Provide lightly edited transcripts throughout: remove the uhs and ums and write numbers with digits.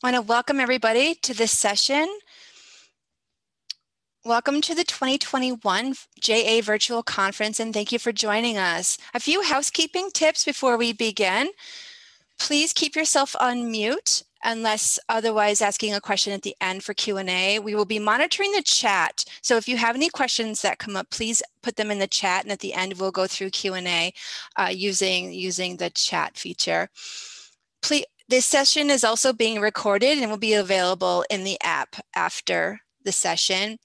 I want to welcome everybody to this session. Welcome to the 2021 JA Virtual Conference, and thank you for joining us. A few housekeeping tips before we begin. Please keep yourself on mute unless otherwise asking a question at the end for Q&A. We will be monitoring the chat, so if you have any questions that come up, please put them in the chat, and at the end we'll go through Q&A using the chat feature. This session is also being recorded and will be available in the app after the session.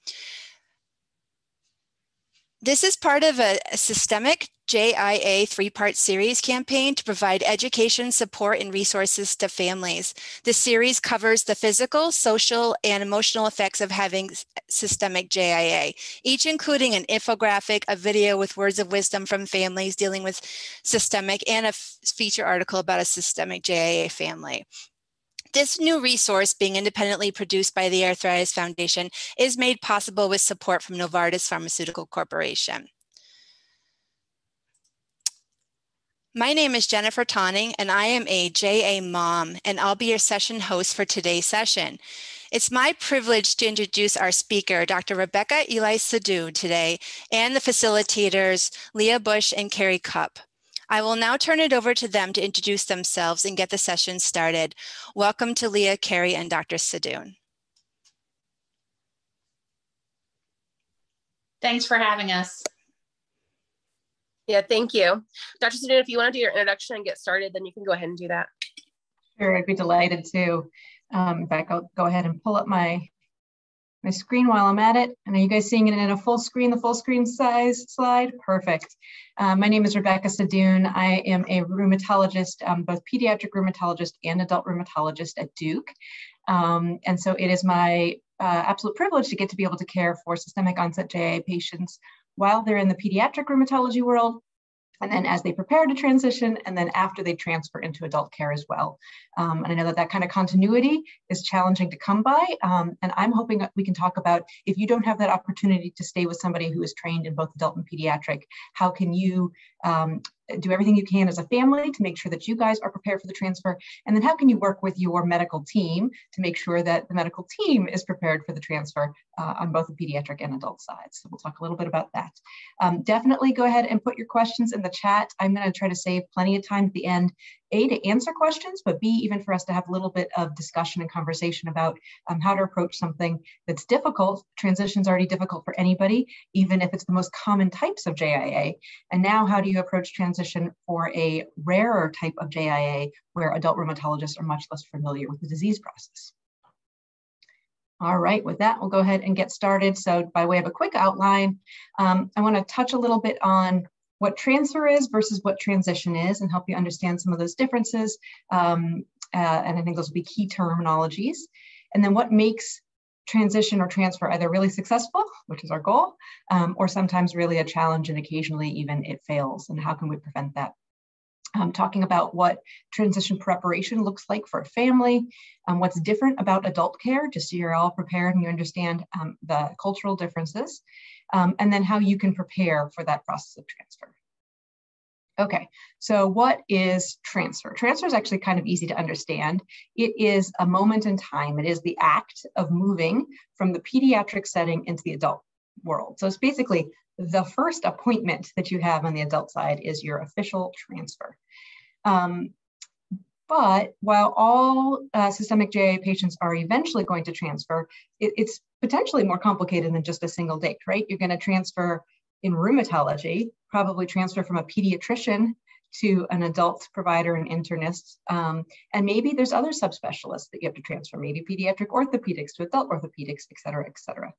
This is part of a systemic JIA three-part series campaign to provide education, support, and resources to families. This series covers the physical, social, and emotional effects of having systemic JIA, each including an infographic, a video with words of wisdom from families dealing with systemic, and a feature article about a systemic JIA family. This new resource, being independently produced by the Arthritis Foundation, is made possible with support from Novartis Pharmaceutical Corporation. My name is Jennifer Tonning, and I am a JA mom, and I'll be your session host for today's session. It's my privilege to introduce our speaker, Dr. Rebecca Eli Sadoun, today, and the facilitators, Leah Bush and Carrie Cupp. I will now turn it over to them to introduce themselves and get the session started. Welcome to Leah, Carrie, and Dr. Sadoun. Thanks for having us. Yeah, thank you. Dr. Sadoun, if you want to do your introduction and get started, then you can go ahead and do that. Sure, I'd be delighted to. In fact, I'll go ahead and pull up my screen while I'm at it. And are you guys seeing it in a full screen, the full screen size slide? Perfect. My name is Rebecca Sadoun. I am a rheumatologist, both pediatric rheumatologist and adult rheumatologist at Duke. And so it is my absolute privilege to get to be able to care for systemic onset JIA patients while they're in the pediatric rheumatology world, and then as they prepare to transition, and then after they transfer into adult care as well. And I know that that kind of continuity is challenging to come by, and I'm hoping that we can talk about, if you don't have that opportunity to stay with somebody who is trained in both adult and pediatric, how can you do everything you can as a family to make sure that you guys are prepared for the transfer, and then how can you work with your medical team to make sure that the medical team is prepared for the transfer on both the pediatric and adult sides. So we'll talk a little bit about that. Definitely go ahead and put your questions in the chat. I'm going to try to save plenty of time at the end, A, to answer questions, but B, even for us to have a little bit of discussion and conversation about how to approach something that's difficult. Transition's already difficult for anybody, even if it's the most common types of JIA. And now how do you approach transition for a rarer type of JIA where adult rheumatologists are much less familiar with the disease process? All right, with that, we'll go ahead and get started. So by way of a quick outline, I want to touch a little bit on what transfer is versus what transition is and help you understand some of those differences. And I think those will be key terminologies. And then what makes transition or transfer either really successful, which is our goal, or sometimes really a challenge, and occasionally even it fails, and how can we prevent that? Talking about what transition preparation looks like for a family, what's different about adult care, just so you're all prepared and you understand the cultural differences, and then how you can prepare for that process of transfer. Okay, so what is transfer? Transfer is actually kind of easy to understand. It is a moment in time. It is the act of moving from the pediatric setting into the adult world. So it's basically the first appointment that you have on the adult side is your official transfer. But while all systemic JIA patients are eventually going to transfer, it's potentially more complicated than just a single date, right? You're going to transfer in rheumatology, probably transfer from a pediatrician to an adult provider and internist. And maybe there's other subspecialists that you have to transfer, maybe pediatric orthopedics to adult orthopedics, et cetera, et cetera.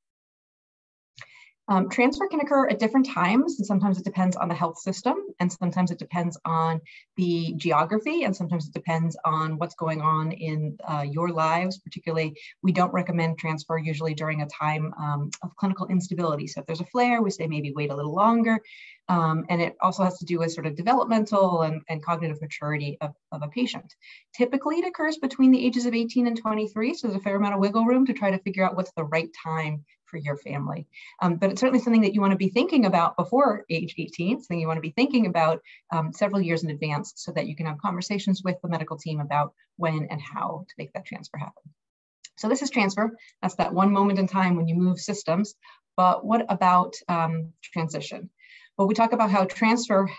Transfer can occur at different times, and sometimes it depends on the health system, and sometimes it depends on the geography, and sometimes it depends on what's going on in your lives. Particularly, we don't recommend transfer usually during a time of clinical instability. So if there's a flare, we say maybe wait a little longer. And it also has to do with sort of developmental and cognitive maturity of a patient. Typically, it occurs between the ages of 18 and 23, so there's a fair amount of wiggle room to try to figure out what's the right time for your family. But it's certainly something that you want to be thinking about before age 18, something you want to be thinking about several years in advance so that you can have conversations with the medical team about when and how to make that transfer happen. So this is transfer. That's that one moment in time when you move systems. But what about transition? Well, we talk about how transfer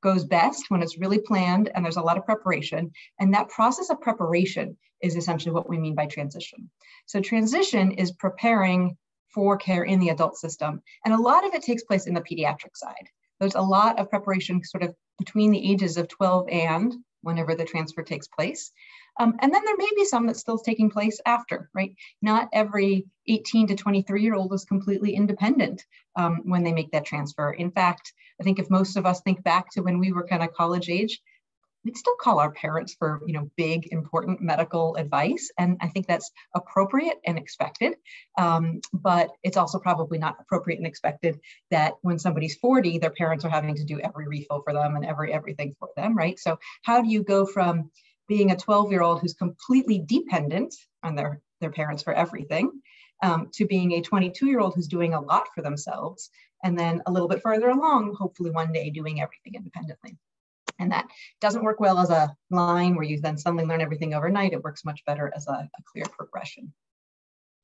goes best when it's really planned and there's a lot of preparation. And that process of preparation is essentially what we mean by transition. So transition is preparing for care in the adult system. And a lot of it takes place in the pediatric side. There's a lot of preparation sort of between the ages of 12 and whenever the transfer takes place. And then there may be some that's still taking place after, right? Not every 18 to 23-year-old is completely independent when they make that transfer. In fact, I think if most of us think back to when we were kind of college age, we'd still call our parents for, big, important medical advice. And I think that's appropriate and expected. But it's also probably not appropriate and expected that when somebody's 40, their parents are having to do every refill for them and everything for them, right? So how do you go from being a 12-year-old who's completely dependent on their parents for everything, to being a 22-year-old who's doing a lot for themselves, and then a little bit further along, hopefully one day doing everything independently. And that doesn't work well as a line where you then suddenly learn everything overnight. It works much better as a clear progression.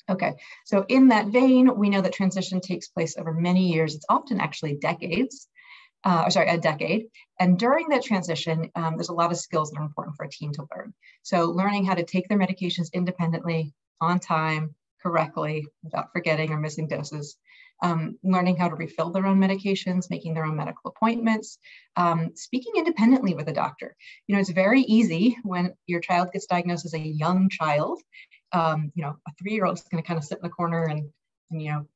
Okay, so in that vein, we know that transition takes place over many years. It's often actually decades. A decade. And during that transition, there's a lot of skills that are important for a teen to learn. So learning how to take their medications independently, on time, correctly, without forgetting or missing doses, learning how to refill their own medications, making their own medical appointments, speaking independently with a doctor. It's very easy when your child gets diagnosed as a young child. A 3-year-old is going to kind of sit in the corner and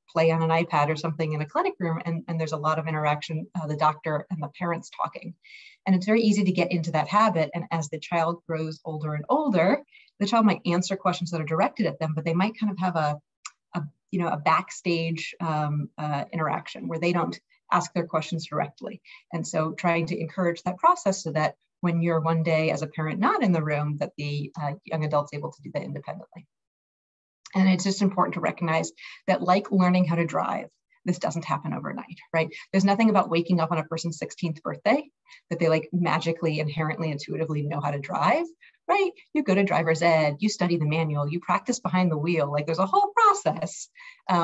play on an iPad or something in a clinic room, and there's a lot of interaction, the doctor and the parents talking. And it's very easy to get into that habit. And as the child grows older and older, the child might answer questions that are directed at them, but they might kind of have a backstage interaction where they don't ask their questions directly. And so trying to encourage that process so that when you're one day as a parent not in the room, that the young adult's able to do that independently. And it's just important to recognize that, like learning how to drive, this doesn't happen overnight, right? There's nothing about waking up on a person's 16th birthday that they like magically, inherently, intuitively know how to drive, right? You go to driver's ed, you study the manual, you practice behind the wheel. Like there's a whole process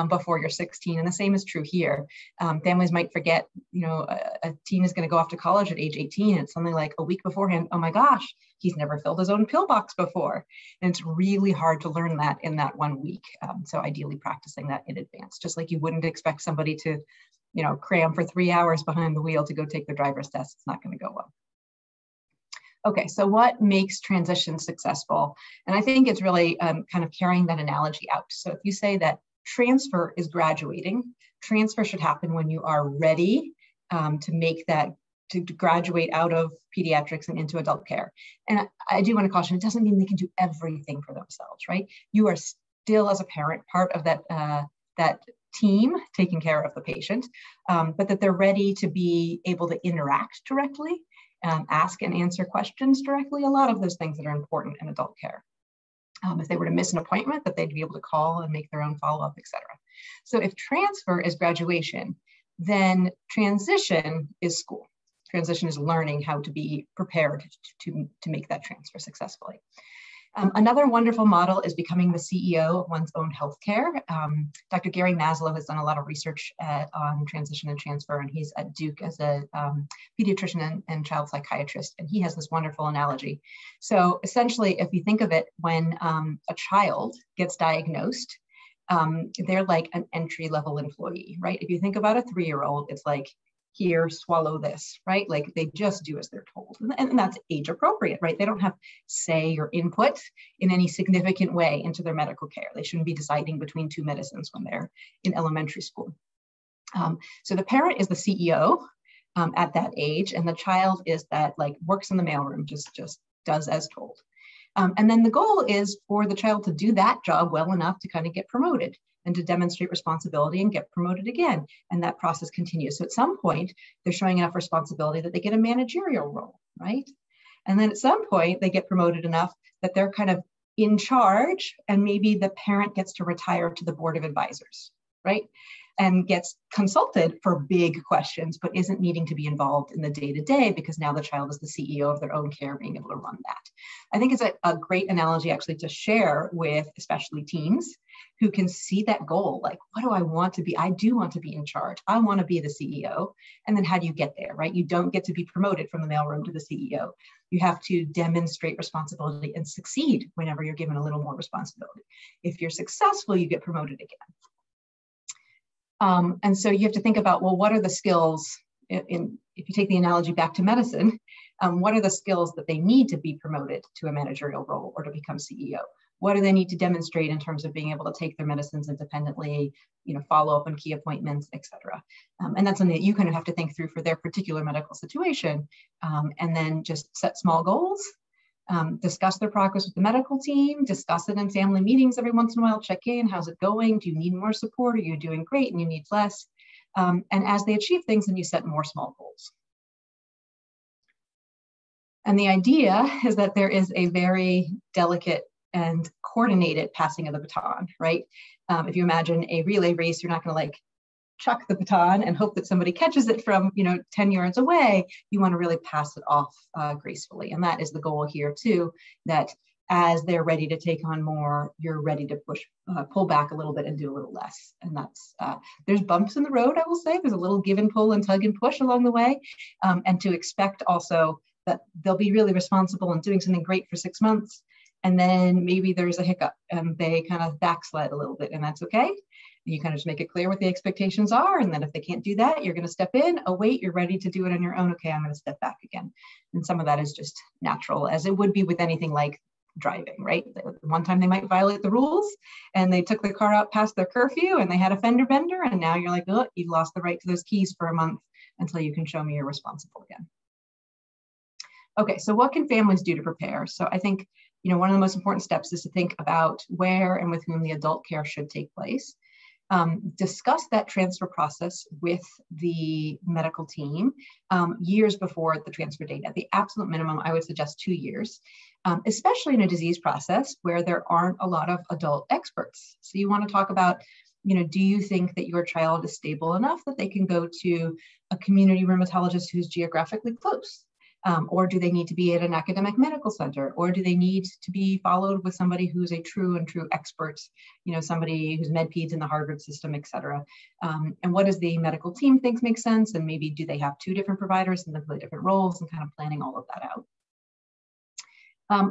before you're 16. And the same is true here. Families might forget, a teen is going to go off to college at age 18. And it's something like a week beforehand, oh my gosh, he's never filled his own pill box before. And it's really hard to learn that in that 1 week. So ideally practicing that in advance, just like you wouldn't expect somebody to, cram for 3 hours behind the wheel to go take their driver's test. It's not going to go well. Okay, so what makes transition successful? And I think it's really kind of carrying that analogy out. So if you say that transfer is graduating, transfer should happen when you are ready to make that, to graduate out of pediatrics and into adult care. And I do want to caution, it doesn't mean they can do everything for themselves, right? You are still, as a parent, part of that team taking care of the patient, but that they're ready to be able to interact directly, ask and answer questions directly, a lot of those things that are important in adult care. If they were to miss an appointment, that they'd be able to call and make their own follow-up, et cetera. So if transfer is graduation, then transition is school. Transition is learning how to be prepared to make that transfer successfully. Another wonderful model is becoming the CEO of one's own healthcare. Dr. Gary Maslow has done a lot of research on transition and transfer, and he's at Duke as a pediatrician and child psychiatrist, and he has this wonderful analogy. So essentially, if you think of it, when a child gets diagnosed, they're like an entry-level employee, right? If you think about a 3-year-old, it's like, here, swallow this, right? Like they just do as they're told. And that's age appropriate, right? They don't have say or input in any significant way into their medical care. They shouldn't be deciding between 2 medicines when they're in elementary school. So the parent is the CEO at that age, and the child is that like works in the mailroom, just does as told. And then the goal is for the child to do that job well enough to kind of get promoted and to demonstrate responsibility and get promoted again. And that process continues. So at some point, they're showing enough responsibility that they get a managerial role, right? And then at some point, they get promoted enough that they're kind of in charge, and maybe the parent gets to retire to the board of advisors, right? And gets consulted for big questions, but isn't needing to be involved in the day-to-day because now the child is the CEO of their own care, being able to run that. I think it's a great analogy actually to share with especially teens who can see that goal, like, what do I want to be? I do want to be in charge. I want to be the CEO. And then how do you get there, right? You don't get to be promoted from the mailroom to the CEO. You have to demonstrate responsibility and succeed whenever you're given a little more responsibility. If you're successful, you get promoted again. And so you have to think about, well, what are the skills if you take the analogy back to medicine, what are the skills that they need to be promoted to a managerial role or to become CEO? What do they need to demonstrate in terms of being able to take their medicines independently, follow up on key appointments, et cetera? And that's something that you kind of have to think through for their particular medical situation, and then just set small goals. Discuss their progress with the medical team, discuss it in family meetings every once in a while, check in, how's it going? Do you need more support? Are you doing great and you need less? And as they achieve things, then you set more small goals. And the idea is that there is a very delicate and coordinated passing of the baton, right? If you imagine a relay race, you're not going to chuck the baton and hope that somebody catches it from 10 yards away. You want to really pass it off gracefully. And that is the goal here too, that as they're ready to take on more, you're ready to pull back a little bit and do a little less. And that's, there's bumps in the road, I will say. There's a little give and pull and tug and push along the way. And to expect also that they'll be really responsible and doing something great for 6 months. And then maybe there's a hiccup and they kind of backslide a little bit, and that's okay. You kind of just make it clear what the expectations are. And then if they can't do that, you're going to step in. Oh, wait, you're ready to do it on your own. Okay, I'm going to step back again. And some of that is just natural, as it would be with anything like driving, right? One time they might violate the rules and they took the car out past their curfew and they had a fender bender. And now you're like, oh, you've lost the right to those keys for a month until you can show me you're responsible again. Okay, so what can families do to prepare? So I think, one of the most important steps is to think about where and with whom the adult care should take place. Discuss that transfer process with the medical team years before the transfer date. At the absolute minimum, I would suggest 2 years, especially in a disease process where there aren't a lot of adult experts. So you want to talk about, do you think that your child is stable enough that they can go to a community rheumatologist who's geographically close? Or do they need to be at an academic medical center? Or do they need to be followed with somebody who's a true expert, somebody who's med peds in the Harvard system, et cetera? And what does the medical team think makes sense? And maybe do they have 2 different providers and they play different roles, and kind of planning all of that out.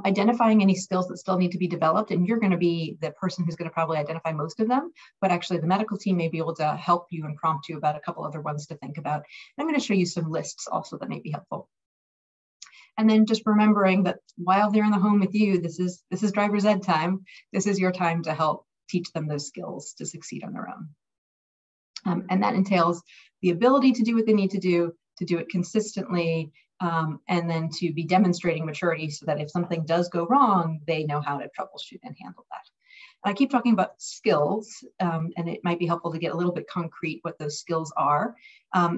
Identifying any skills that still need to be developed, and you're going to be the person who's going to probably identify most of them, but actually the medical team may be able to help you and prompt you about a couple other ones to think about. And I'm going to show you some lists also that may be helpful. And then just remembering that while they're in the home with you, this is driver's ed time. This is your time to help teach them those skills to succeed on their own. And that entails the ability to do what they need to do it consistently, and then to be demonstrating maturity so that if something does go wrong, they know how to troubleshoot and handle that. I keep talking about skills, and it might be helpful to get a little bit concrete what those skills are.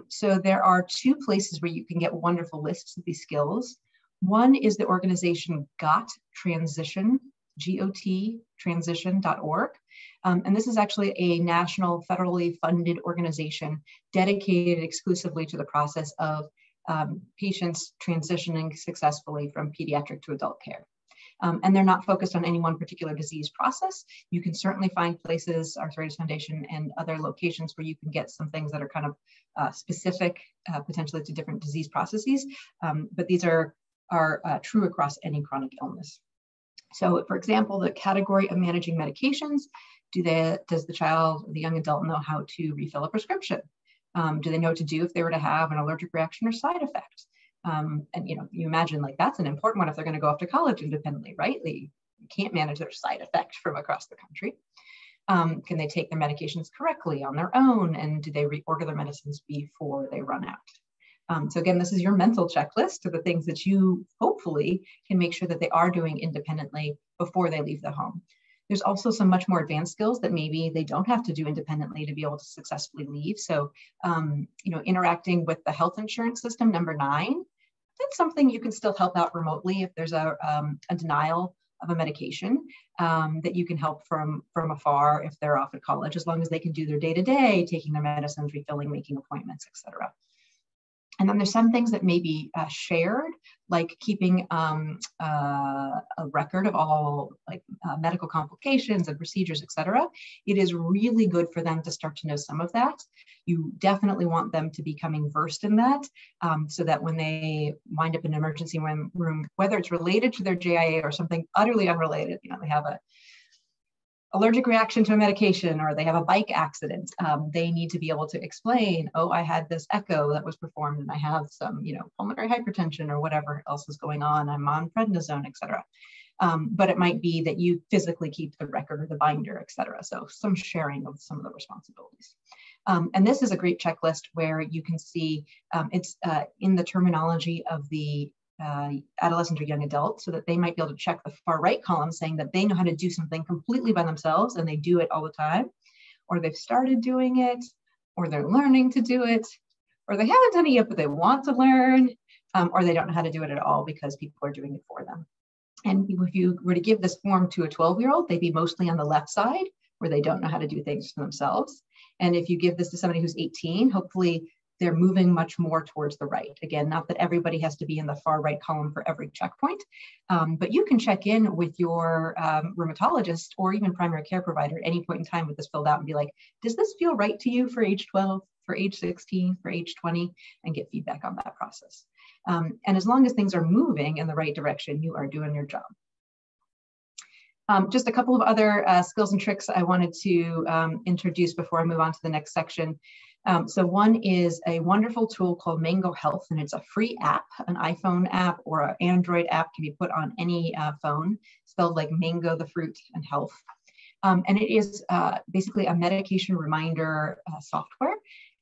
So there are 2 places where you can get wonderful lists of these skills. One is the organization GOT Transition, G-O-T, transition.org. And this is actually a national federally funded organization dedicated exclusively to the process of patients transitioning successfully from pediatric to adult care. And they're not focused on any one particular disease process. You can certainly find places, Arthritis Foundation and other locations, where you can get some things that are kind of specific potentially to different disease processes. But these are true across any chronic illness. So for example, the category of managing medications, does the child, the young adult, know how to refill a prescription? Do they know what to do if they were to have an allergic reaction or side effect? And you imagine that's an important one if they're going to go off to college independently, right? They can't manage their side effect from across the country. Can they take their medications correctly on their own? And do they reorder their medicines before they run out? So again, this is your mental checklist of the things that you hopefully can make sure that they are doing independently before they leave the home. There's also some much more advanced skills that maybe they don't have to do independently to be able to successfully leave. So, interacting with the health insurance system, number 9, that's something you can still help out remotely if there's a denial a medication that you can help from afar if they're off at college, as long as they can do their day-to-day, taking their medicines, refilling, making appointments, etc. And then there's some things that may be shared, like keeping a record of all medical complications and procedures, etc. It is really good for them to start to know some of that. You definitely want them to be becoming versed in that, so that when they wind up in an emergency room, whether it's related to their JIA or something utterly unrelated, they have a allergic reaction to a medication, or they have a bike accident, they need to be able to explain, oh, I had this echo that was performed and I have some, pulmonary hypertension or whatever else is going on. I'm on prednisone, et cetera. But it might be that you physically keep the record or the binder, et cetera. So some sharing of some of the responsibilities. And this is a great checklist where you can see it's in the terminology of the adolescent or young adult, so that they might be able to check the far right column saying that they know how to do something completely by themselves and they do it all the time, or they've started doing it, or they're learning to do it, or they haven't done it yet but they want to learn, or they don't know how to do it at all because people are doing it for them. And if you were to give this form to a 12-year-old, they'd be mostly on the left side where they don't know how to do things for themselves. And if you give this to somebody who's 18, hopefully they're moving much more towards the right. Again, not that everybody has to be in the far right column for every checkpoint, but you can check in with your rheumatologist or even primary care provider at any point in time with this filled out and be like, does this feel right to you for age 12, for age 16, for age 20, and get feedback on that process. And as long as things are moving in the right direction, you are doing your job. Just a couple of other skills and tricks I wanted to introduce before I move on to the next section. So one is a wonderful tool called Mango Health, and it's a free app, an iPhone app or an Android app, can be put on any phone, spelled like mango, the fruit, and health. And it is basically a medication reminder software.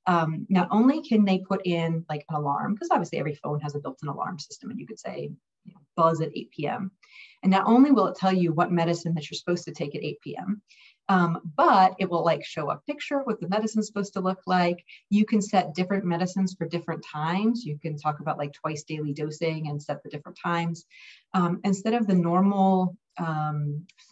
Not only can they put in like an alarm, because obviously every phone has a built-in alarm system, and you could say, buzz at 8 p.m. And not only will it tell you what medicine that you're supposed to take at 8 p.m., but it will like show a picture of what the medicine's supposed to look like. You can set different medicines for different times. You can talk about like twice daily dosing and set the different times. Instead of the normal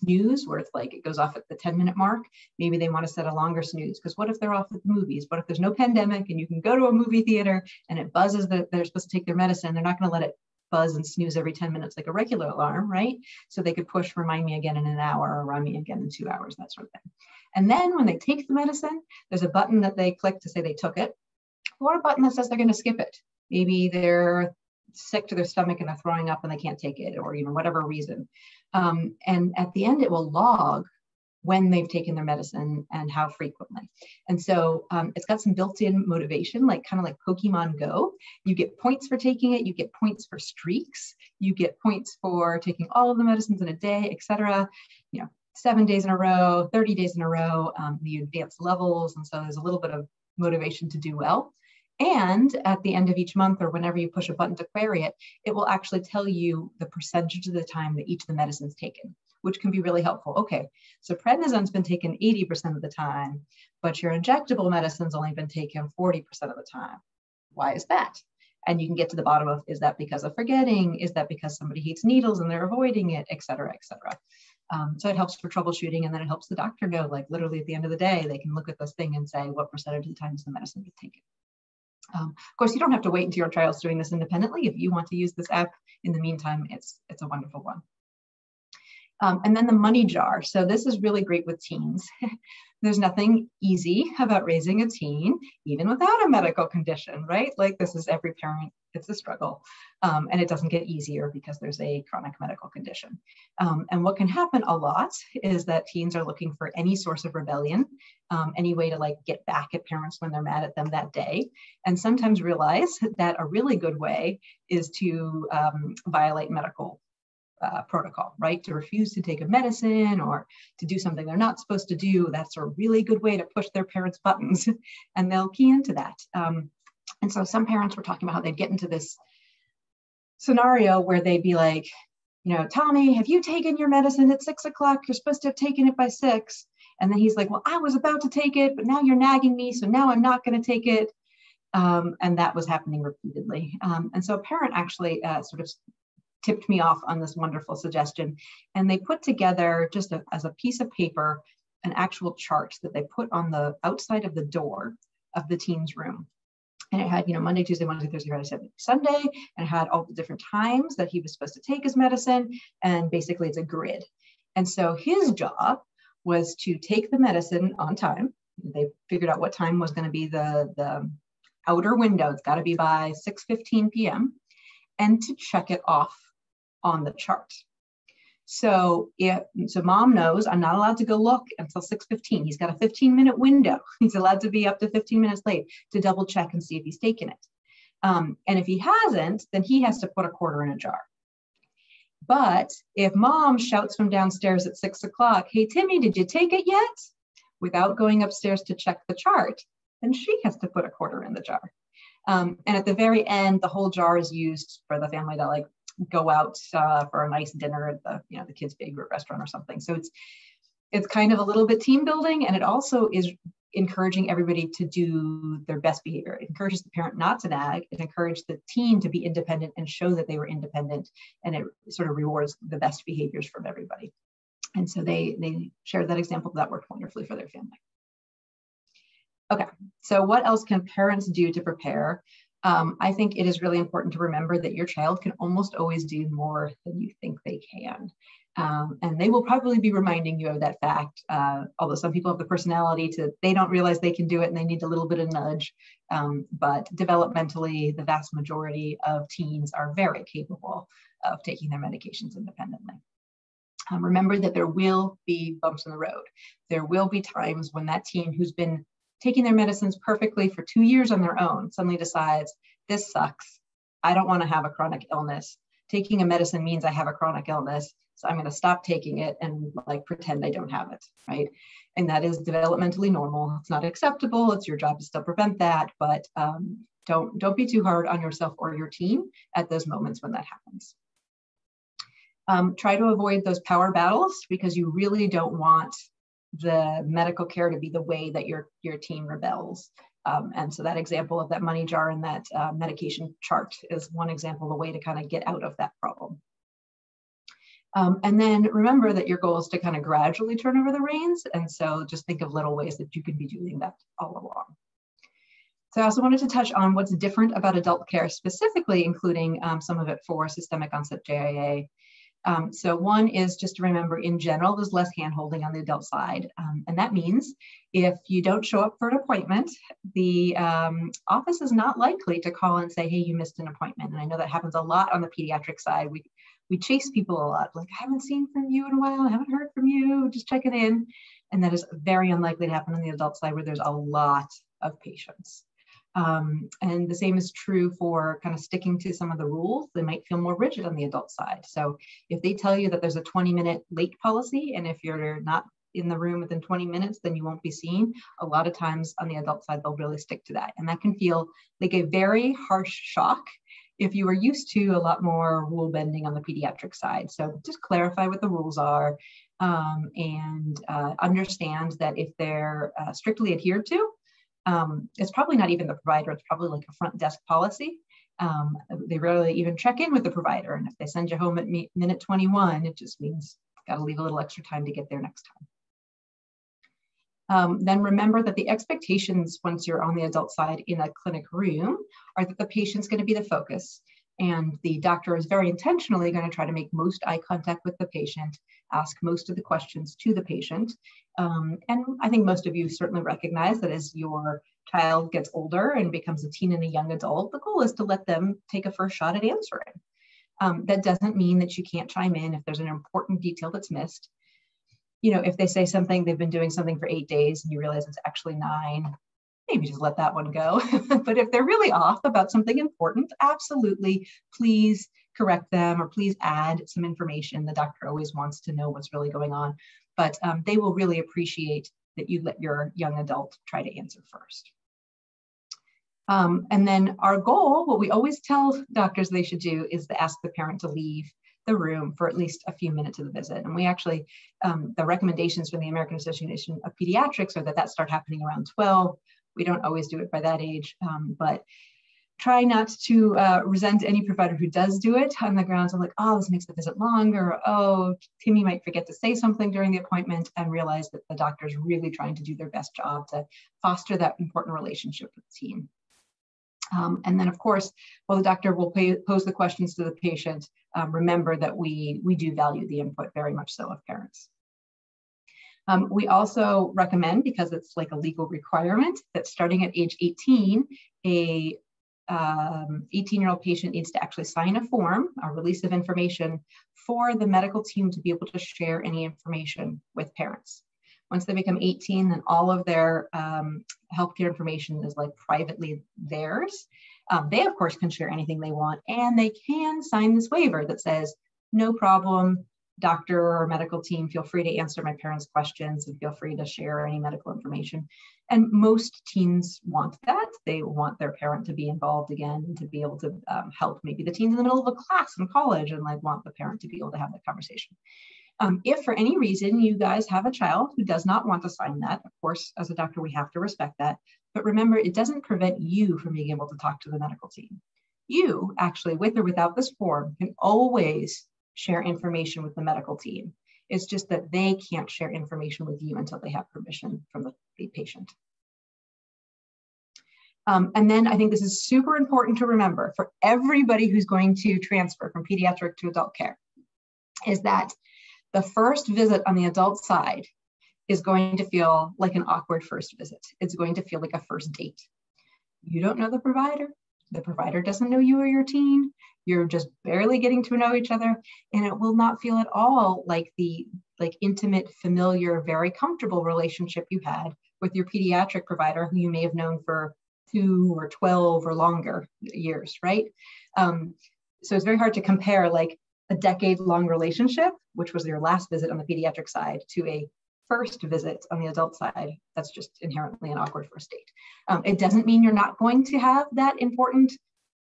snooze where it's like it goes off at the 10-minute mark, maybe they want to set a longer snooze, because what if they're off at the movies? What if there's no pandemic and you can go to a movie theater and it buzzes that they're supposed to take their medicine? They're not going to let it buzz and snooze every 10 minutes like a regular alarm, right? So they could push remind me again in an hour or remind me again in 2 hours, that sort of thing. And then when they take the medicine, there's a button that they click to say they took it, or a button that says they're going to skip it. Maybe they're sick to their stomach and they're throwing up and they can't take it, or whatever reason. And at the end, it will log when they've taken their medicine and how frequently. And so it's got some built-in motivation, like kind of like Pokemon Go. You get points for taking it, you get points for streaks, you get points for taking all of the medicines in a day, et cetera. 7 days in a row, 30 days in a row, the advanced levels. And so there's a little bit of motivation to do well. And at the end of each month, or whenever you push a button to query it, it will actually tell you the percentage of the time that each of the medicine's taken, which can be really helpful. Okay, so prednisone's been taken 80% of the time, but your injectable medicine's only been taken 40% of the time. Why is that? And you can get to the bottom of, is that because of forgetting? Is that because somebody hates needles and they're avoiding it, et cetera, et cetera. So it helps for troubleshooting, and then it helps the doctor know, like literally at the end of the day, they can look at this thing and say, what percentage of the times the medicine you've taken. Of course, you don't have to wait until your child's doing this independently. If you want to use this app in the meantime, it's a wonderful one. And then the money jar. So this is really great with teens. There's nothing easy about raising a teen, even without a medical condition, right? Like this is every parent, it's a struggle. And it doesn't get easier because there's a chronic medical condition. And what can happen a lot is that teens are looking for any source of rebellion, any way to like get back at parents when they're mad at them that day. And sometimes realize that a really good way is to violate medical protocol, right? To refuse to take a medicine or to do something they're not supposed to do. That's a really good way to push their parents' buttons, and they'll key into that. And so some parents were talking about how they'd get into this scenario where they'd be like, Tommy, have you taken your medicine at 6 o'clock? You're supposed to have taken it by 6. And then he's like, well, I was about to take it, but now you're nagging me, so now I'm not going to take it. And that was happening repeatedly. And so a parent actually sort of tipped me off on this wonderful suggestion. And they put together just as a piece of paper, an actual chart that they put on the outside of the door of the teen's room. And it had, Monday, Tuesday, Wednesday, Thursday, Friday, Saturday, Sunday, and it had all the different times that he was supposed to take his medicine. And basically it's a grid. And so his job was to take the medicine on time. They figured out what time was going to be the outer window. It's got to be by 6:15 p.m. and to check it off on the chart. So mom knows I'm not allowed to go look until 6:15. He's got a 15-minute window. He's allowed to be up to 15 minutes late to double check and see if he's taken it. And if he hasn't, then he has to put a quarter in a jar. But if mom shouts from downstairs at 6 o'clock, "Hey, Timmy, did you take it yet?" without going upstairs to check the chart, then she has to put a quarter in the jar. And at the very end, the whole jar is used for the family to go out for a nice dinner at the kids' favorite restaurant or something. So it's kind of a little bit team building, and it also is encouraging everybody to do their best behavior. It encourages the parent not to nag. It encourages the teen to be independent and show that they were independent, and it sort of rewards the best behaviors from everybody. And so they shared that example that worked wonderfully for their family. Okay, so what else can parents do to prepare? I think it is really important to remember that your child can almost always do more than you think they can. And they will probably be reminding you of that fact, although some people have the personality they don't realize they can do it and they need a little bit of nudge. But developmentally, the vast majority of teens are very capable of taking their medications independently. Remember that there will be bumps in the road. There will be times when that teen who's been taking their medicines perfectly for 2 years on their own suddenly decides, this sucks. I don't want to have a chronic illness. Taking a medicine means I have a chronic illness, so I'm going to stop taking it and pretend I don't have it, right? And that is developmentally normal. It's not acceptable. It's your job to still prevent that, but don't be too hard on yourself or your teen at those moments when that happens. Try to avoid those power battles, because you really don't want the medical care to be the way that your teen rebels. And so that example of that money jar and that medication chart is one example of a way to kind of get out of that problem. And then remember that your goal is to kind of gradually turn over the reins. And so just think of little ways that you can be doing that all along. So I also wanted to touch on what's different about adult care, specifically including some of it for systemic onset JIA. So one is just to remember, in general, there's less hand-holding on the adult side. And that means if you don't show up for an appointment, the office is not likely to call and say, hey, you missed an appointment. And I know that happens a lot on the pediatric side. We chase people a lot, like, I haven't seen from you in a while, I haven't heard from you, just checking in. And that is very unlikely to happen on the adult side, where there's a lot of patients. And the same is true for kind of sticking to some of the rules. They might feel more rigid on the adult side. So if they tell you that there's a 20-minute late policy, and if you're not in the room within 20 minutes, then you won't be seen. A lot of times on the adult side, they'll really stick to that. And that can feel like a very harsh shock if you are used to a lot more rule bending on the pediatric side. So just clarify what the rules are, and understand that if they're strictly adhered to, it's probably not even the provider, it's probably like a front desk policy. They rarely even check in with the provider. And if they send you home at minute 21, it just means got to leave a little extra time to get there next time. Then remember that the expectations once you're on the adult side in a clinic room are that the patient's going to be the focus. And the doctor is very intentionally going to try to make most eye contact with the patient, ask most of the questions to the patient. And I think most of you certainly recognize that as your child gets older and becomes a teen and a young adult, the goal is to let them take a first shot at answering. That doesn't mean that you can't chime in if there's an important detail that's missed. If they say something, they've been doing something for 8 days and you realize it's actually 9, maybe just let that one go. But if they're really off about something important, absolutely, please correct them or please add some information. The doctor always wants to know what's really going on, but they will really appreciate that you let your young adult try to answer first. And then our goal, what we always tell doctors they should do, is to ask the parent to leave the room for at least a few minutes of the visit. And we actually, the recommendations from the American Association of Pediatrics are that start happening around 12. We don't always do it by that age, but Try not to resent any provider who does do it on the grounds of like, oh, this makes the visit longer, or, oh, Timmy might forget to say something during the appointment, and realize that the doctor is really trying to do their best job to foster that important relationship with the team. And then, of course, while the doctor will pose the questions to the patient, remember that we do value the input very much so of parents. We also recommend, because it's like a legal requirement, that starting at age 18, a 18-year-old patient needs to actually sign a form, a release of information, for the medical team to be able to share any information with parents. Once they become 18, then all of their healthcare information is like privately theirs. They, of course, can share anything they want, and they can sign this waiver that says, no problem, doctor or medical team, feel free to answer my parents' questions and feel free to share any medical information. And most teens want that. They want their parent to be involved again and to be able to help maybe the teens in the middle of a class in college, and like want the parent to be able to have that conversation. If for any reason you guys have a child who does not want to sign that, of course, as a doctor, we have to respect that. But remember, it doesn't prevent you from being able to talk to the medical team. You actually, with or without this form, can always share information with the medical team. It's just that they can't share information with you until they have permission from the patient. And then I think this is super important to remember for everybody who's going to transfer from pediatric to adult care, is that the first visit on the adult side is going to feel like an awkward first visit. It's going to feel like a first date. You don't know the provider doesn't know you or your teen, you're just barely getting to know each other, and it will not feel at all like the intimate, familiar, very comfortable relationship you had with your pediatric provider who you may have known for 2 or 12 or longer years, right? So it's very hard to compare like a decade-long relationship, which was your last visit on the pediatric side, to a first visit on the adult side. That's just inherently an awkward first date. It doesn't mean you're not going to have that important,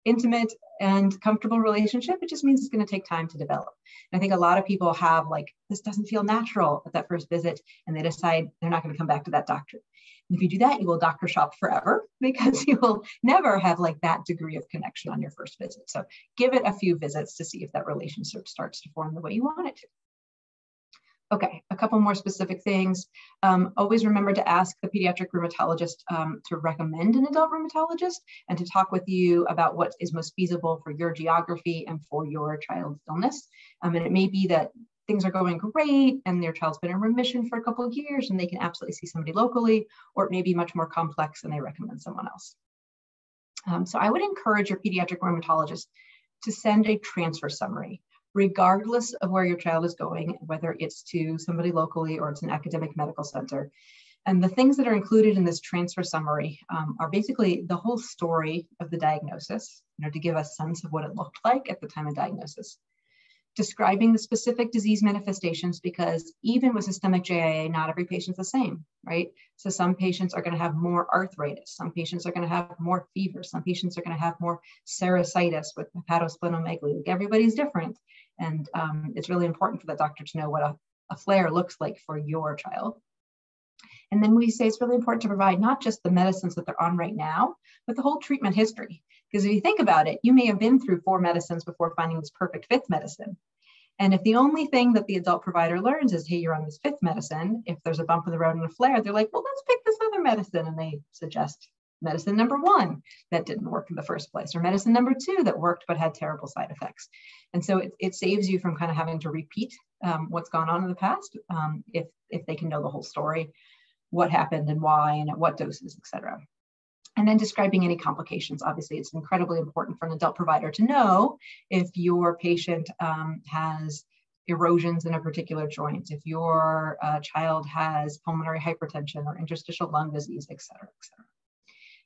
intimate, and comfortable relationship. It just means it's going to take time to develop. And I think a lot of people have like, this doesn't feel natural at that first visit, and they decide they're not going to come back to that doctor. And if you do that, you will doctor shop forever, because you will never have like that degree of connection on your first visit. So give it a few visits to see if that relationship starts to form the way you want it to. Okay, a couple more specific things. Always remember to ask the pediatric rheumatologist to recommend an adult rheumatologist and to talk with you about what is most feasible for your geography and for your child's illness. And it may be that things are going great and their child's been in remission for a couple of years and they can absolutely see somebody locally, or it may be much more complex and they recommend someone else. So I would encourage your pediatric rheumatologist to send a transfer summary, regardless of where your child is going, whether it's to somebody locally or it's an academic medical center. And the things that are included in this transfer summary are basically the whole story of the diagnosis, to give a sense of what it looked like at the time of diagnosis. Describing the specific disease manifestations, because even with systemic JIA, not every patient's the same, right? So some patients are going to have more arthritis. Some patients are going to have more fever. Some patients are going to have more serositis with hepatosplenomegaly. Like everybody's different. And it's really important for the doctor to know what a flare looks like for your child. And then we say it's really important to provide not just the medicines that they're on right now, but the whole treatment history. Because if you think about it, you may have been through 4 medicines before finding this perfect 5th medicine. And if the only thing that the adult provider learns is, hey, you're on this 5th medicine, if there's a bump in the road and a flare, they're like, well, let's pick this other medicine. And they suggest medicine number 1 that didn't work in the first place, or medicine number 2 that worked but had terrible side effects. And so it saves you from kind of having to repeat what's gone on in the past if they can know the whole story, what happened and why and at what doses, et cetera. And then describing any complications. Obviously, it's incredibly important for an adult provider to know if your patient has erosions in a particular joint, if your child has pulmonary hypertension or interstitial lung disease, et cetera, et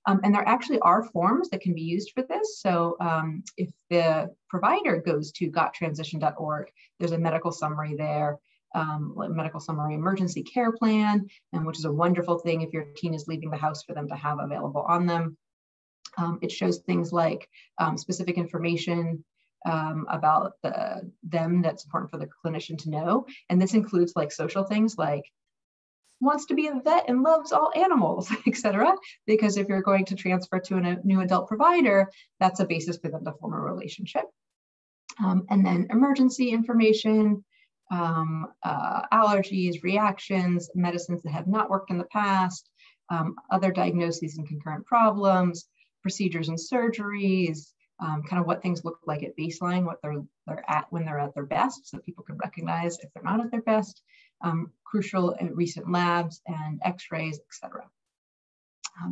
cetera. And there actually are forms that can be used for this. So if the provider goes to gottransition.org, there's a medical summary there. Medical summary emergency care plan, and which is a wonderful thing if your teen is leaving the house for them to have available on them. It shows things like specific information about them that's important for the clinician to know. And this includes like social things like wants to be a vet and loves all animals, etc. Because if you're going to transfer to a new adult provider, that's a basis for them to form a relationship. And then emergency information, allergies, reactions, medicines that have not worked in the past, other diagnoses and concurrent problems, procedures and surgeries, kind of what things look like at baseline, what they're at when they're at their best, so people can recognize if they're not at their best, crucial and recent labs and x-rays, etc.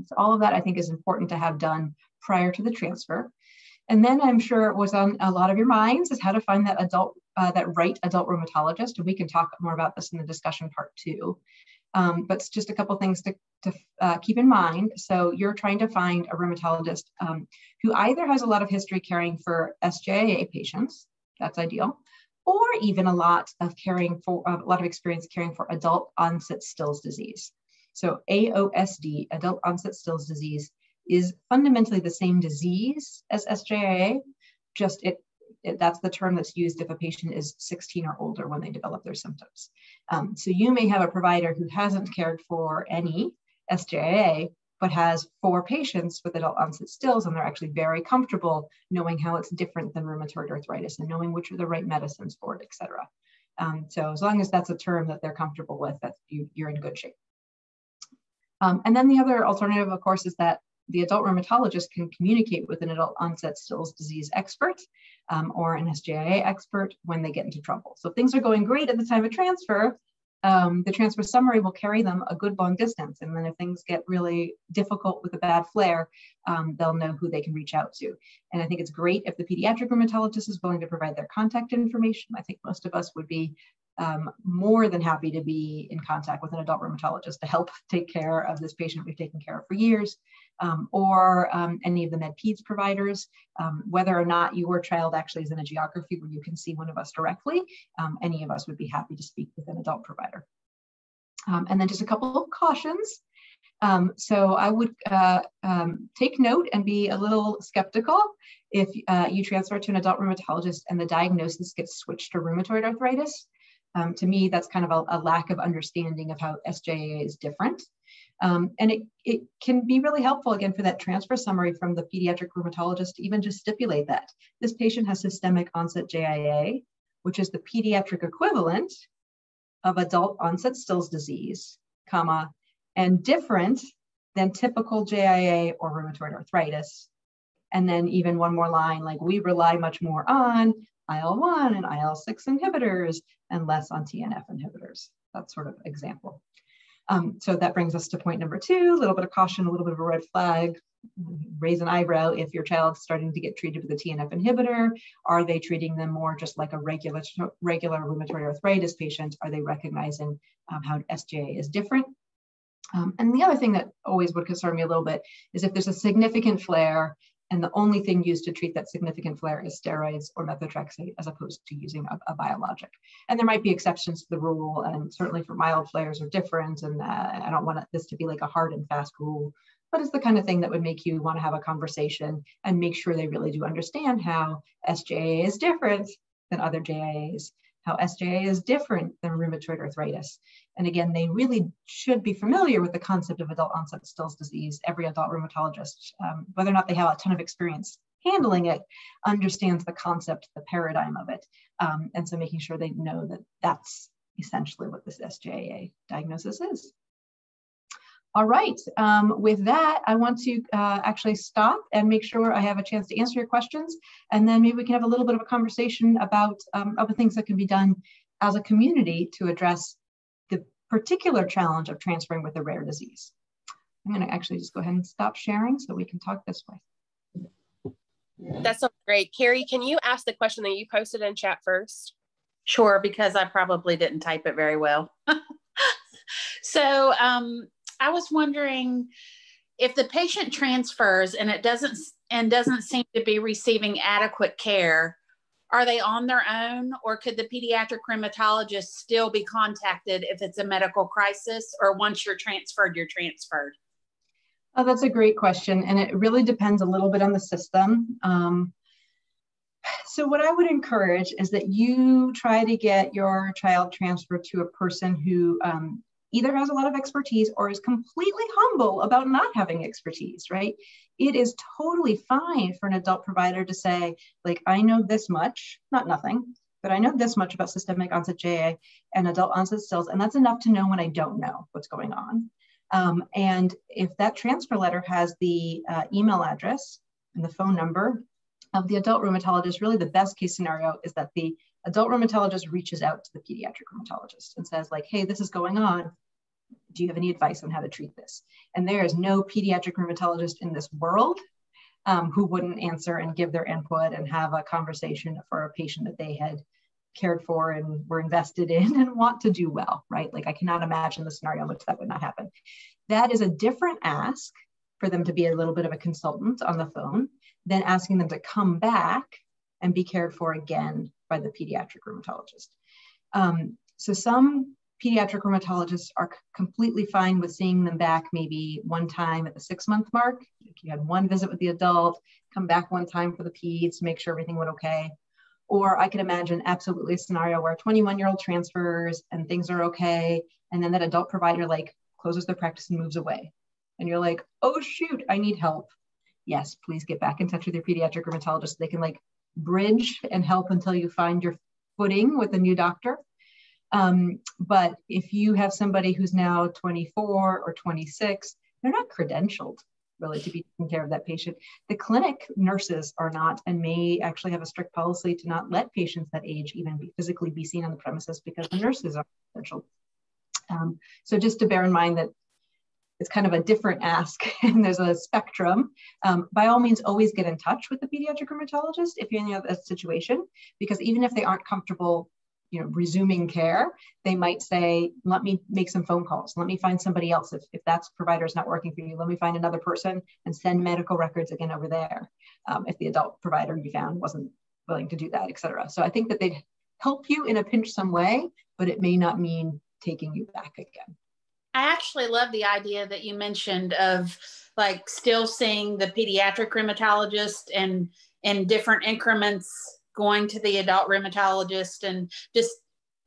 So all of that I think is important to have done prior to the transfer. And then I'm sure it was on a lot of your minds is how to find that right adult rheumatologist. And we can talk more about this in the discussion part 2. But just a couple things to keep in mind. So you're trying to find a rheumatologist who either has a lot of history caring for SJIA patients, that's ideal, or even a lot of experience caring for adult onset Still's disease. So AOSD, adult onset Still's disease, is fundamentally the same disease as SJIA, just that's the term that's used if a patient is 16 or older when they develop their symptoms. So you may have a provider who hasn't cared for any SJIA, but has 4 patients with adult onset Still's, and they're actually very comfortable knowing how it's different than rheumatoid arthritis and knowing which are the right medicines for it, et cetera. So as long as that's a term that they're comfortable with, you're in good shape. And then the other alternative, of course, is that the adult rheumatologist can communicate with an adult onset Still's disease expert or an SJIA expert when they get into trouble. So if things are going great at the time of transfer, the transfer summary will carry them a good long distance. And then if things get really difficult with a bad flare, they'll know who they can reach out to. And I think it's great if the pediatric rheumatologist is willing to provide their contact information. I think most of us would be more than happy to be in contact with an adult rheumatologist to help take care of this patient we've taken care of for years, or any of the med peds providers, whether or not your child actually is in a geography where you can see one of us directly, any of us would be happy to speak with an adult provider. And then just a couple of cautions. So I would take note and be a little skeptical if you transfer to an adult rheumatologist and the diagnosis gets switched to rheumatoid arthritis. To me, that's kind of a lack of understanding of how SJIA is different. And it can be really helpful, again, for that transfer summary from the pediatric rheumatologist to even just stipulate that this patient has systemic onset JIA, which is the pediatric equivalent of adult onset Still's disease, comma, and different than typical JIA or rheumatoid arthritis. And then even one more line, like we rely much more on IL-1 and IL-6 inhibitors and less on TNF inhibitors. That sort of example. So that brings us to point number 2, a little bit of caution, a little bit of a red flag, raise an eyebrow if your child's starting to get treated with a TNF inhibitor. Are they treating them more just like a regular rheumatoid arthritis patient? Are they recognizing how SJIA is different? And the other thing that always would concern me a little bit is if there's a significant flare and the only thing used to treat that significant flare is steroids or methotrexate as opposed to using a biologic. And there might be exceptions to the rule, and certainly for mild flares are different, and I don't want this to be like a hard and fast rule, but it's the kind of thing that would make you want to have a conversation and make sure they really do understand how SJIA is different than other JIAs, how SJIA is different than rheumatoid arthritis. And again, they really should be familiar with the concept of adult onset Still's disease. Every adult rheumatologist, whether or not they have a ton of experience handling it, understands the concept, the paradigm of it. And so making sure they know that that's essentially what this SJIA diagnosis is. All right, with that, I want to actually stop and make sure I have a chance to answer your questions. And then maybe we can have a little bit of a conversation about other things that can be done as a community to address the particular challenge of transferring with a rare disease. I'm gonna actually just go ahead and stop sharing so we can talk this way. That sounds great. Carrie, can you ask the question that you posted in chat first? Sure, because I probably didn't type it very well. So I was wondering if the patient transfers and it doesn't seem to be receiving adequate care, are they on their own, or could the pediatric rheumatologist still be contacted if it's a medical crisis, or once you're transferred, you're transferred? Oh, that's a great question. And it really depends a little bit on the system. So what I would encourage is that you try to get your child transferred to a person who either has a lot of expertise or is completely humble about not having expertise, right? It is totally fine for an adult provider to say, like, I know this much, not nothing, but I know this much about systemic onset JA and adult onset stills, and that's enough to know when I don't know what's going on. And if that transfer letter has the email address and the phone number of the adult rheumatologist, really the best case scenario is that the adult rheumatologist reaches out to the pediatric rheumatologist and says, like, hey, this is going on. Do you have any advice on how to treat this? And there is no pediatric rheumatologist in this world who wouldn't answer and give their input and have a conversation for a patient that they had cared for and were invested in and want to do well, right? Like, I cannot imagine the scenario in which that would not happen. That is a different ask for them to be a little bit of a consultant on the phone than asking them to come back and be cared for again by the pediatric rheumatologist. So some pediatric rheumatologists are completely fine with seeing them back maybe one time at the 6-month mark. If you had one visit with the adult, come back one time for the peds, make sure everything went okay. Or I could imagine absolutely a scenario where a 21-year-old transfers and things are okay, and then that adult provider like closes their practice and moves away. And you're like, oh shoot, I need help. Yes, please get back in touch with your pediatric rheumatologist. They can like bridge and help until you find your footing with a new doctor. But if you have somebody who's now 24 or 26, they're not credentialed really to be taking care of that patient. The clinic nurses are not, and may actually have a strict policy to not let patients that age even physically be seen on the premises because the nurses are credentialed. So just to bear in mind that it's kind of a different ask and there's a spectrum. By all means, always get in touch with the pediatric rheumatologist if you're in that situation, because even if they aren't comfortable, resuming care, they might say, let me make some phone calls. Let me find somebody else. If that provider is not working for you, let me find another person and send medical records again over there. If the adult provider you found wasn't willing to do that, et cetera. So I think that they'd help you in a pinch some way, but it may not mean taking you back again. I actually love the idea that you mentioned of like still seeing the pediatric rheumatologist and in different increments going to the adult rheumatologist, and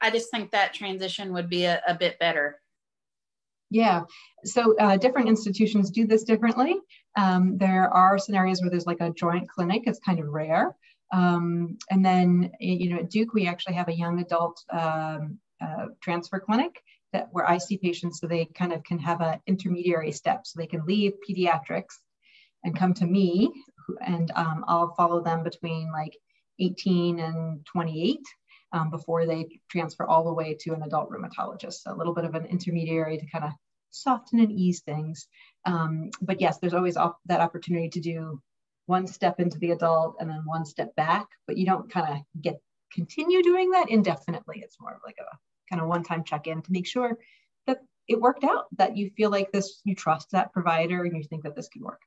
I just think that transition would be a bit better. Yeah, so different institutions do this differently. There are scenarios where there's like a joint clinic. It's kind of rare. And then, at Duke, we actually have a young adult transfer clinic where I see patients, so they kind of can have an intermediary step. So they can leave pediatrics and come to me, and I'll follow them between like 18 and 28 before they transfer all the way to an adult rheumatologist. So a little bit of an intermediary to kind of soften and ease things. But yes, there's always that opportunity to do one step into the adult and then one step back, but you don't kind of continue doing that indefinitely. It's more of like a kind of one-time check-in to make sure that it worked out, that you feel like you trust that provider and you think that this can work.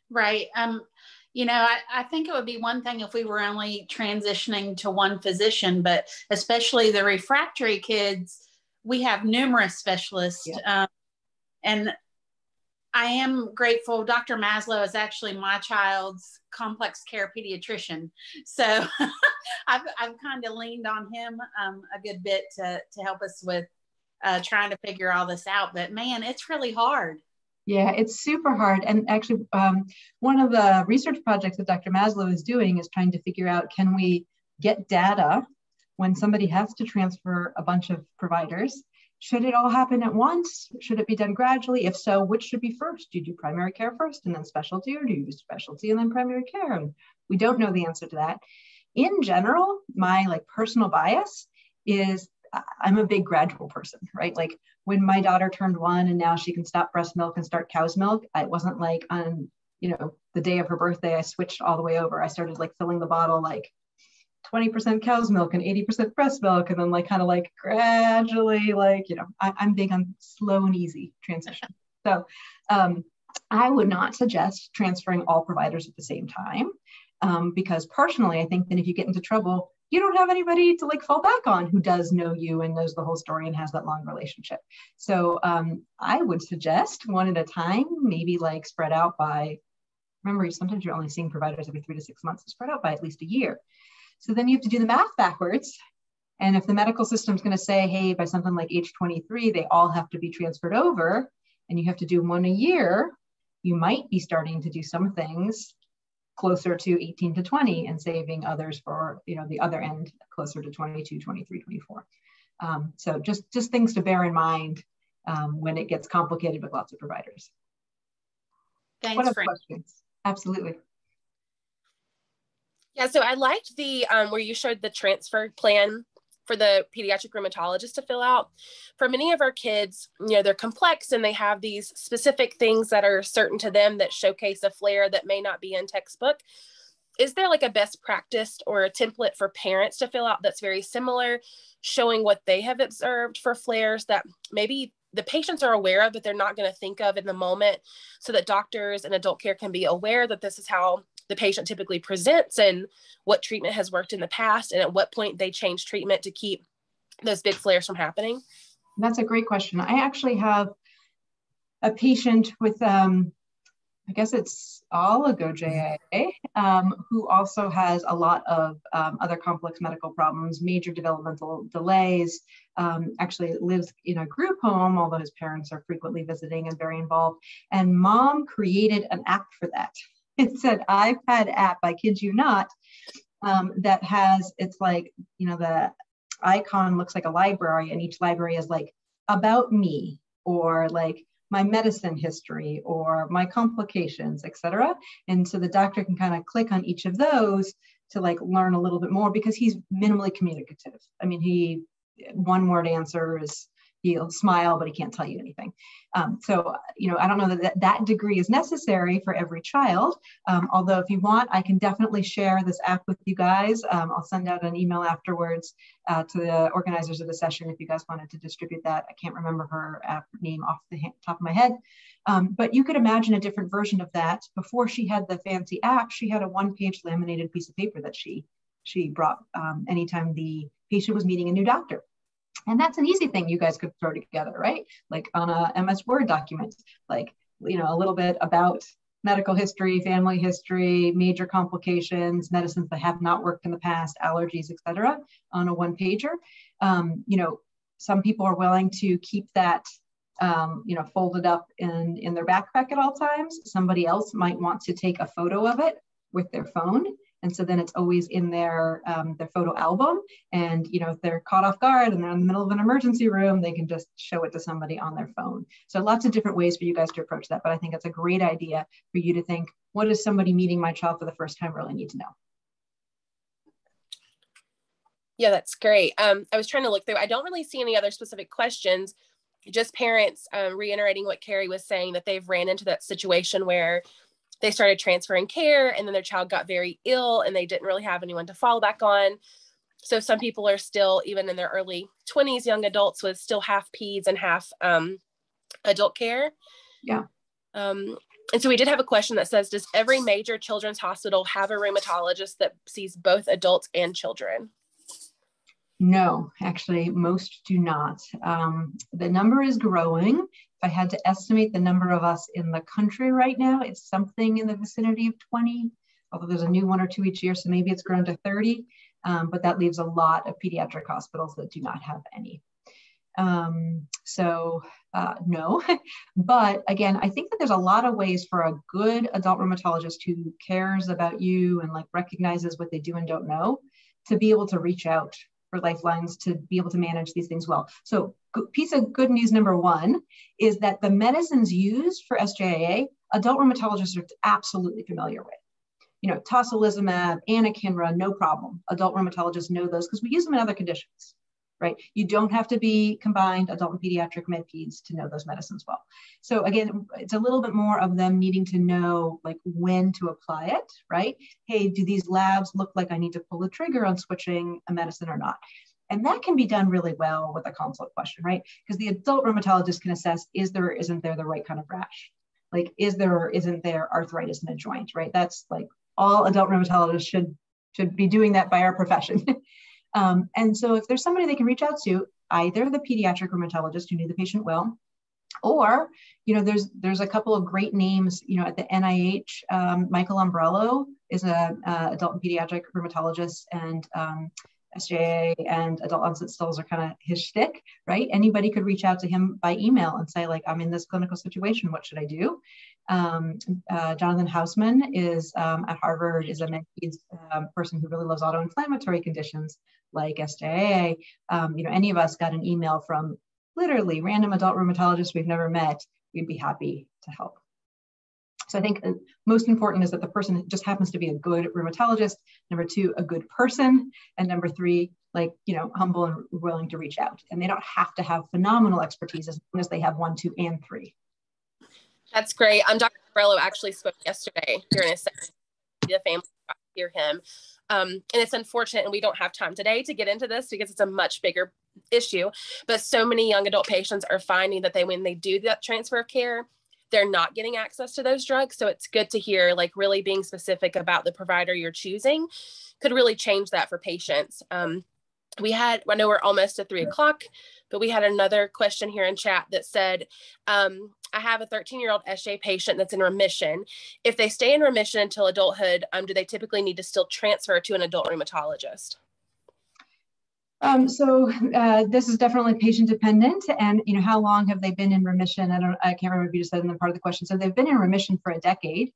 Right. I think it would be one thing if we were only transitioning to one physician, but especially the refractory kids, we have numerous specialists. Yeah. And I am grateful. Dr. Maslow is actually my child's complex care pediatrician. So I've kind of leaned on him a good bit to help us with trying to figure all this out. But man, it's really hard. Yeah, it's super hard. And actually, one of the research projects that Dr. Maslow is doing is trying to figure out, can we get data when somebody has to transfer a bunch of providers? Should it all happen at once? Should it be done gradually? If so, which should be first? Do you do primary care first and then specialty, or do you do specialty and then primary care? And we don't know the answer to that. In general, my personal bias is I'm a big gradual person, right? Like when my daughter turned 1 and now she can stop breast milk and start cow's milk, it wasn't like on, the day of her birthday, I switched all the way over. I started filling the bottle 20% cow's milk and 80% breast milk. And then kind of gradually, I'm big on slow and easy transition. So I would not suggest transferring all providers at the same time because personally, I think that if you get into trouble, you don't have anybody to fall back on who does know you and knows the whole story and has that long relationship. So I would suggest one at a time, maybe spread out by, remember, sometimes you're only seeing providers every 3 to 6 months, spread out by at least a year. So then you have to do the math backwards. And if the medical system's going to say, hey, by something like age 23, they all have to be transferred over, and you have to do one a year, you might be starting to do some things closer to 18 to 20 and saving others for, the other end, closer to 22, 23, 24. So just things to bear in mind when it gets complicated with lots of providers. Thanks, what other Frank. questions? Absolutely. Yeah, so I liked the where you showed the transfer plan for the pediatric rheumatologist to fill out. For many of our kids, they're complex and they have these specific things that are certain to them that showcase a flare that may not be in textbook. Is there like a best practice or a template for parents to fill out that's very similar, showing what they have observed for flares that maybe the patients are aware of, but they're not going to think of in the moment, so that doctors and adult care can be aware that this is how the patient typically presents and what treatment has worked in the past and at what point they change treatment to keep those big flares from happening? That's a great question. I actually have a patient with, I guess it's oligo-JIA, who also has a lot of other complex medical problems, major developmental delays, actually lives in a group home, although his parents are frequently visiting and very involved. And mom created an app for that. It's an iPad app, I kid you not, that has, it's like, the icon looks like a library, and each library is like about me, or like my medicine history, or my complications, etc. And so the doctor can kind of click on each of those to like learn a little bit more, because he's minimally communicative. I mean, one word answers, he'll smile, but he can't tell you anything. So, I don't know that degree is necessary for every child. Although if you want, I can definitely share this app with you guys. I'll send out an email afterwards to the organizers of the session if you guys wanted to distribute that. I can't remember her app name off the top of my head. But you could imagine a different version of that. Before she had the fancy app, she had a one-page laminated piece of paper that she brought anytime the patient was meeting a new doctor. And that's an easy thing you guys could throw together, right? Like on a MS Word document, like, a little bit about medical history, family history, major complications, medicines that have not worked in the past, allergies, et cetera, on a one pager. Some people are willing to keep that, folded up in their backpack at all times. Somebody else might want to take a photo of it with their phone. And so then it's always in their photo album. And, if they're caught off guard and they're in the middle of an emergency room, they can just show it to somebody on their phone. So lots of different ways for you guys to approach that. But I think it's a great idea for you to think, what does somebody meeting my child for the first time really need to know? Yeah, that's great. I was trying to look through. I don't really see any other specific questions, just parents reiterating what Carrie was saying, that they've ran into that situation where they started transferring care and then their child got very ill and they didn't really have anyone to fall back on. So some people are still, even in their early 20s, young adults with still half peds and half adult care. Yeah. And so we did have a question that says, does every major children's hospital have a rheumatologist that sees both adults and children? No, actually, most do not. The number is growing. If I had to estimate the number of us in the country right now, it's something in the vicinity of 20, although there's a new one or two each year, so maybe it's grown to 30, but that leaves a lot of pediatric hospitals that do not have any. No, but again, I think that there's a lot of ways for a good adult rheumatologist who cares about you and like recognizes what they do and don't know to be able to reach out for lifelines to be able to manage these things well. So piece of good news number one is that the medicines used for SJIA, adult rheumatologists are absolutely familiar with. Tocilizumab, anakinra, no problem. Adult rheumatologists know those because we use them in other conditions, right? You don't have to be combined adult and pediatric med peds to know those medicines well. So again, it's a little bit more of them needing to know like when to apply it, right? Hey, do these labs look like I need to pull the trigger on switching a medicine or not? And that can be done really well with a consult question, right? Because the adult rheumatologist can assess, is there or isn't there the right kind of rash? Like, is there or isn't there arthritis in a joint, right? That's like all adult rheumatologists should be doing that by our profession. And so if there's somebody they can reach out to, either the pediatric rheumatologist who knew the patient well, or, there's a couple of great names, at the NIH, Michael Umbrello is a adult and pediatric rheumatologist, and SJIA and adult onset stills are kind of his shtick, right? Anybody could reach out to him by email and say, like, I'm in this clinical situation, what should I do? Jonathan Hausman is at Harvard, is a med-peds person who really loves autoinflammatory conditions like SJIA. Any of us got an email from literally random adult rheumatologists we've never met, we'd be happy to help. So I think most important is that the person just happens to be a good rheumatologist. Number two, a good person. And number three, humble and willing to reach out. And they don't have to have phenomenal expertise as long as they have 1, 2, and 3. That's great. Dr. Borello actually spoke yesterday here in a second. The family got to hear him. And it's unfortunate, and we don't have time today to get into this because it's a much bigger issue. But so many young adult patients are finding that when they do that transfer of care, they're not getting access to those drugs. So it's good to hear, really being specific about the provider you're choosing could really change that for patients. I know we're almost at 3 o'clock, but we had another question here in chat that said, I have a 13-year-old SJ patient that's in remission. If they stay in remission until adulthood, do they typically need to still transfer to an adult rheumatologist? This is definitely patient dependent, and how long have they been in remission? I can't remember if you just said in the part of the question. So they've been in remission for a decade.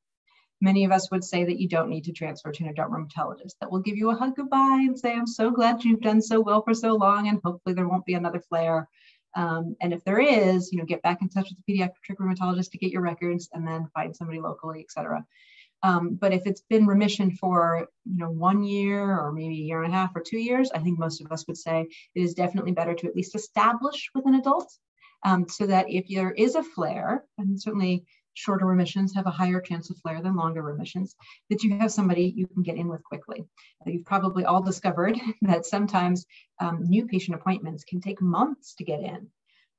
Many of us would say that you don't need to transfer to an adult rheumatologist. That will give you a hug goodbye and say, I'm so glad you've done so well for so long, and hopefully there won't be another flare. And if there is, get back in touch with the pediatric rheumatologist to get your records, and then find somebody locally, et cetera. But if it's been remission for 1 year or maybe 1.5 years or 2 years, I think most of us would say it is definitely better to at least establish with an adult, so that if there is a flare, and certainly shorter remissions have a higher chance of flare than longer remissions, that you have somebody you can get in with quickly. You've probably all discovered that sometimes new patient appointments can take months to get in.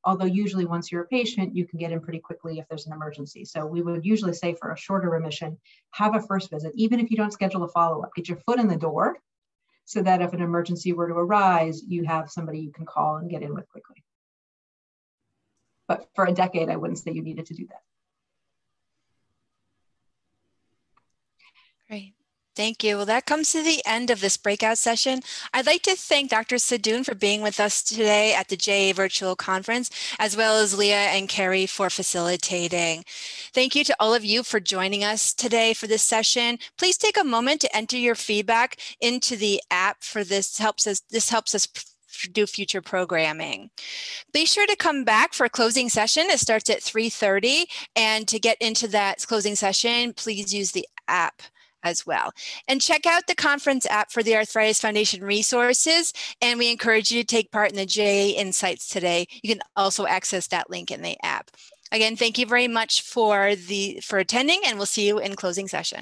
Although usually once you're a patient, you can get in pretty quickly if there's an emergency. So we would usually say for a shorter remission, have a first visit, even if you don't schedule a follow-up, get your foot in the door so that if an emergency were to arise, you have somebody you can call and get in with quickly. But for a decade, I wouldn't say you needed to do that. Great. Thank you. Well, that comes to the end of this breakout session. I'd like to thank Dr. Sadoun for being with us today at the JA Virtual Conference, as well as Leah and Carrie for facilitating. Thank you to all of you for joining us today for this session. Please take a moment to enter your feedback into the app for this. This helps us do future programming. Be sure to come back for a closing session. It starts at 3:30. And to get into that closing session, please use the app as well. And check out the conference app for the Arthritis Foundation resources. And we encourage you to take part in the JA Insights today. You can also access that link in the app. Again, thank you very much for attending, and we'll see you in closing session.